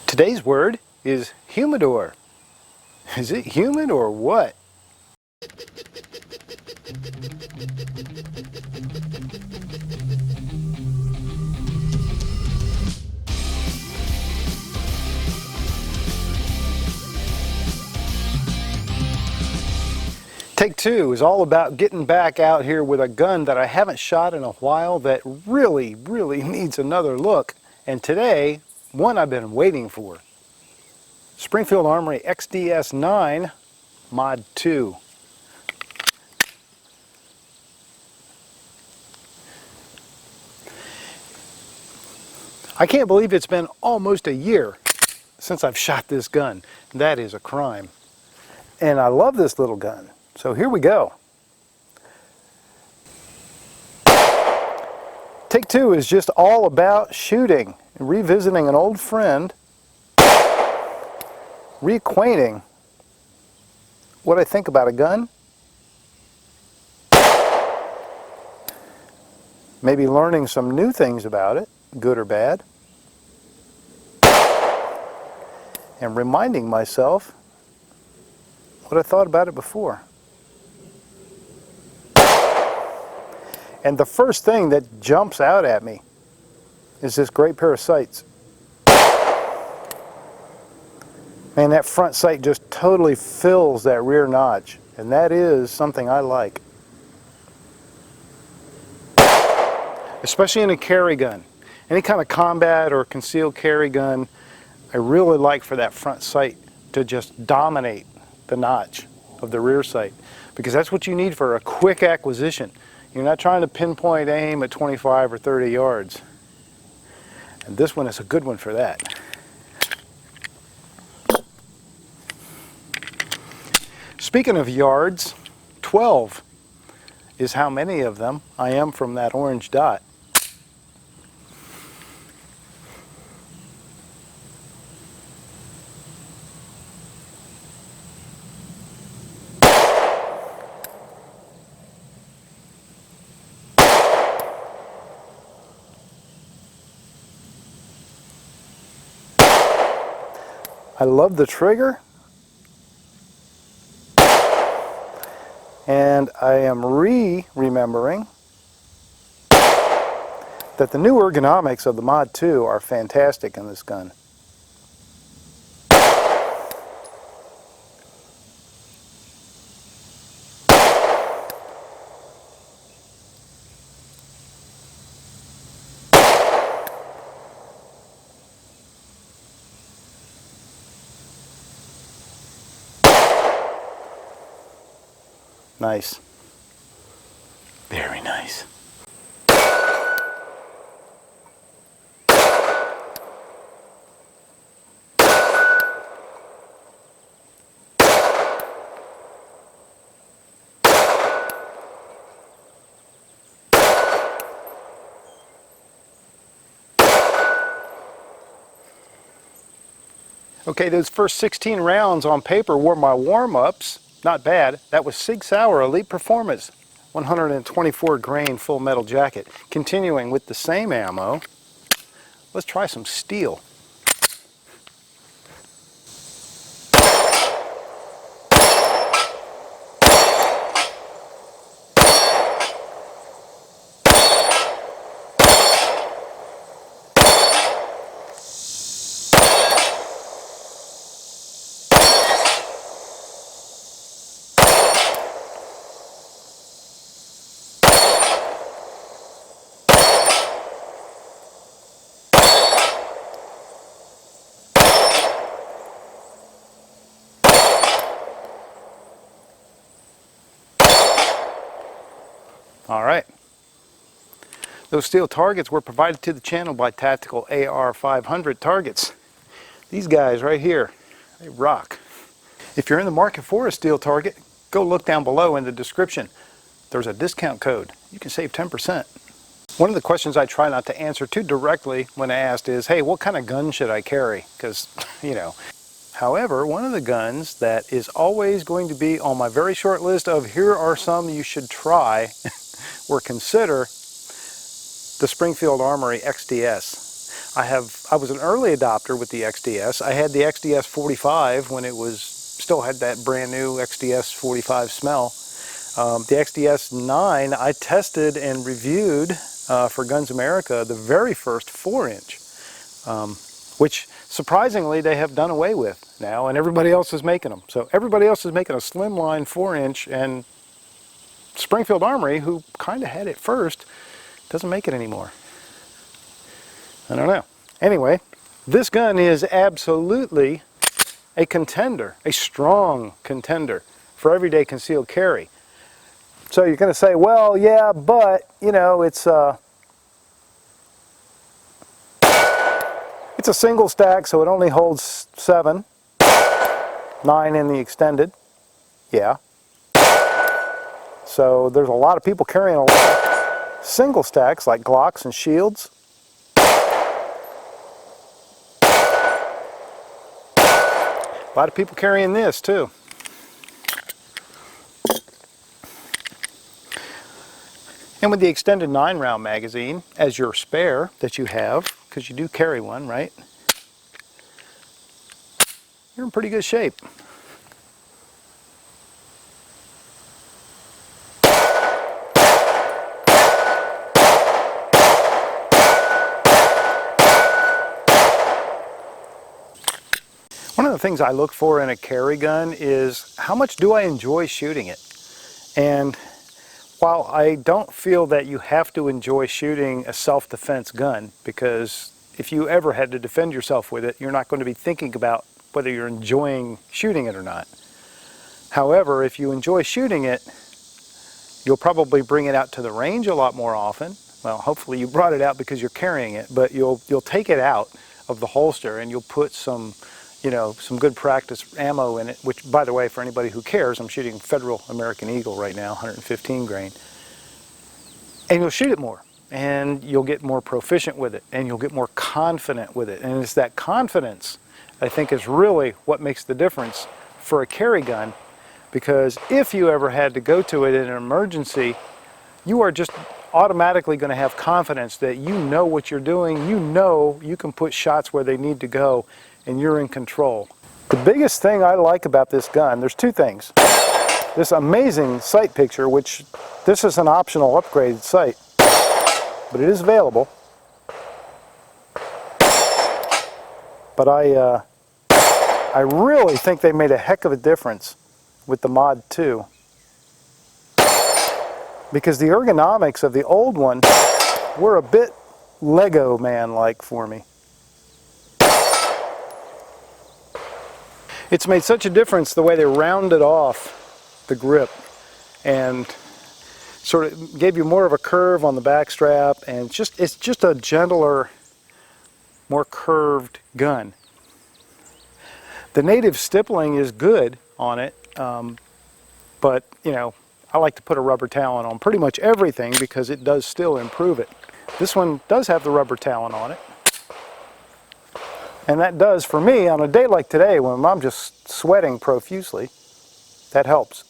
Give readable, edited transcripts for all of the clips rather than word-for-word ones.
Today's word is humidor. Is it humid or what? Take two is all about getting back out here with a gun that I haven't shot in a while that really needs another look. And today, one I've been waiting for. Springfield Armory XDS-9 Mod.2. I can't believe it's been almost a year since I've shot this gun. That is a crime. And I love this little gun. So here we go. Take two is just all about shooting, revisiting an old friend, reacquainting what I think about a gun, maybe learning some new things about it, good or bad, and reminding myself what I thought about it before. And the first thing that jumps out at me is this great pair of sights. Man, that front sight just totally fills that rear notch, and that is something I like. Especially in a carry gun. Any kind of combat or concealed carry gun, I really like for that front sight to just dominate the notch of the rear sight, because that's what you need for a quick acquisition. You're not trying to pinpoint aim at 25 or 30 yards. And this one is a good one for that. Speaking of yards, 12 is how many of them I am from that orange dot. I love the trigger, and I am remembering that the new ergonomics of the Mod.2 are fantastic in this gun. Nice. Very nice. Okay, those first 16 rounds on paper were my warm-ups. Not bad. That was Sig Sauer Elite Performance 124 grain full metal jacket. Continuing with the same ammo, let's try some steel. All right. Those steel targets were provided to the channel by Tactical AR 500 Targets. These guys right here, they rock. If you're in the market for a steel target, go look down below in the description. There's a discount code. You can save 10%. One of the questions I try not to answer too directly when asked is, hey, what kind of gun should I carry? Because, you know. However, one of the guns that is always going to be on my very short list of here are some you should try or consider, the Springfield Armory XDS. I was an early adopter with the XDS. I had the XDS-45 when it was still had that brand new XDS-45 smell. The XDS-9 I tested and reviewed for Guns America, the very first 4-inch, which surprisingly they have done away with now, and everybody else is making them. So everybody else is making a slimline 4-inch, and Springfield Armory, who kind of had it first, doesn't make it anymore. I don't know. Anyway, this gun is absolutely a contender, a strong contender for everyday concealed carry. So you're going to say, well, yeah, but, you know, it's a single stack, so it only holds 7, 9 in the extended. Yeah. So there's a lot of people carrying a lot of single stacks like Glocks and Shields. A lot of people carrying this too. And with the extended 9-round magazine as your spare that you have, because you do carry one, right? You're in pretty good shape. One of the things I look for in a carry gun is how much do I enjoy shooting it? And while I don't feel that you have to enjoy shooting a self-defense gun, because if you ever had to defend yourself with it, you're not going to be thinking about whether you're enjoying shooting it or not. However, if you enjoy shooting it, you'll probably bring it out to the range a lot more often. Well, hopefully you brought it out because you're carrying it, but you'll take it out of the holster and you'll put some, you know, some good practice ammo in it, which, by the way, for anybody who cares, I'm shooting Federal American Eagle right now, 115 grain. And you'll shoot it more, and you'll get more proficient with it, and you'll get more confident with it. And it's that confidence, I think, is really what makes the difference for a carry gun, because if you ever had to go to it in an emergency, you are just automatically going to have confidence that you know what you're doing, you know you can put shots where they need to go, and you're in control. The biggest thing I like about this gun, there's two things. This amazing sight picture, which this is an optional upgraded sight, but it is available. But I really think they made a heck of a difference with the Mod.2, because the ergonomics of the old one were a bit Lego man-like for me. It's made such a difference the way they rounded off the grip and sort of gave you more of a curve on the back strap, and it's just a gentler, more curved gun. The native stippling is good on it, but you know, I like to put a rubber talon on pretty much everything because it does still improve it. This one does have the rubber talon on it. And that does, for me, on a day like today when I'm just sweating profusely, that helps.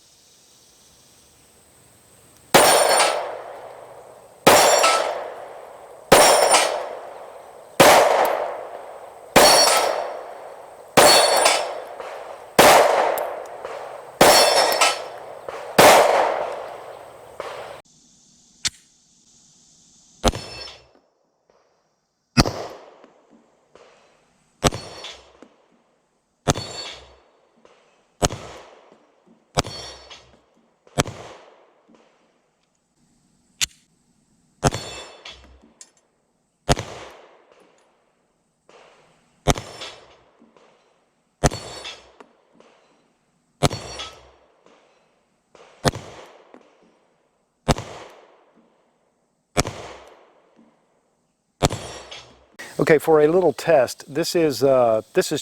Okay, for a little test, this is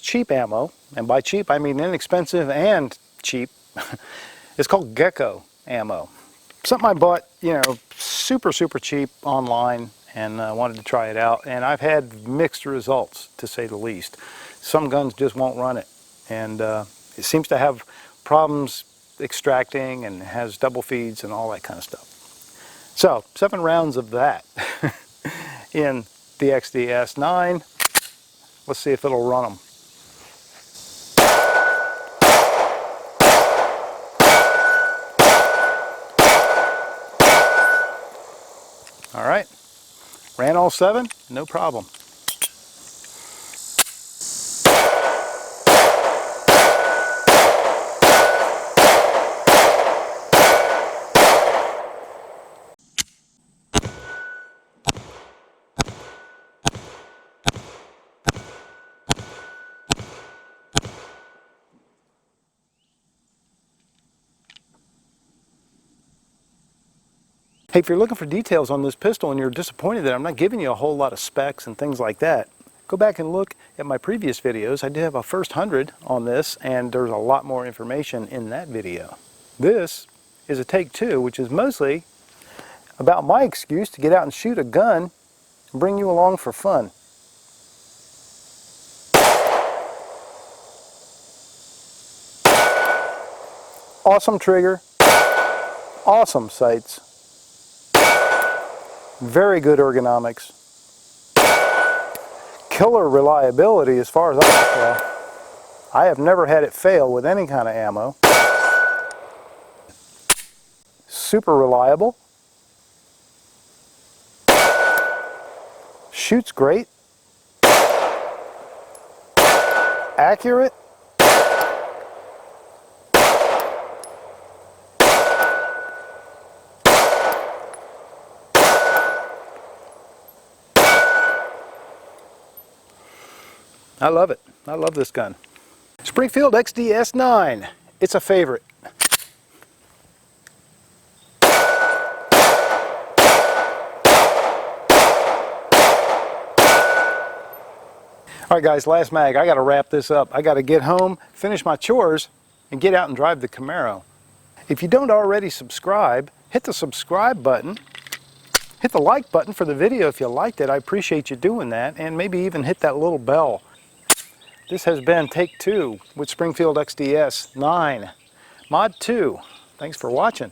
cheap ammo, and by cheap I mean inexpensive and cheap. It's called Gecko ammo. Something I bought, you know, super cheap online, and wanted to try it out, and I've had mixed results, to say the least. Some guns just won't run it, and it seems to have problems extracting, and has double feeds and all that kind of stuff. So 7 rounds of that in the XDS-9. Let's see if it'll run them. All right, ran all 7, no problem. Hey, if you're looking for details on this pistol and you're disappointed that I'm not giving you a whole lot of specs and things like that, go back and look at my previous videos. I did have a first 100 on this, and there's a lot more information in that video. This is a take 2, which is mostly about my excuse to get out and shoot a gun and bring you along for fun. Awesome trigger, awesome sights, very good ergonomics, killer reliability as far as I can tell. I have never had it fail with any kind of ammo. Super reliable. Shoots great. Accurate. I love it. I love this gun. Springfield XDS-9. It's a favorite. Alright guys, last mag. I got to wrap this up. I got to get home, finish my chores, and get out and drive the Camaro. If you don't already subscribe, hit the subscribe button. Hit the like button for the video if you liked it. I appreciate you doing that. And maybe even hit that little bell. This has been Take 2 with Springfield XDS-9 Mod 2. Thanks for watching.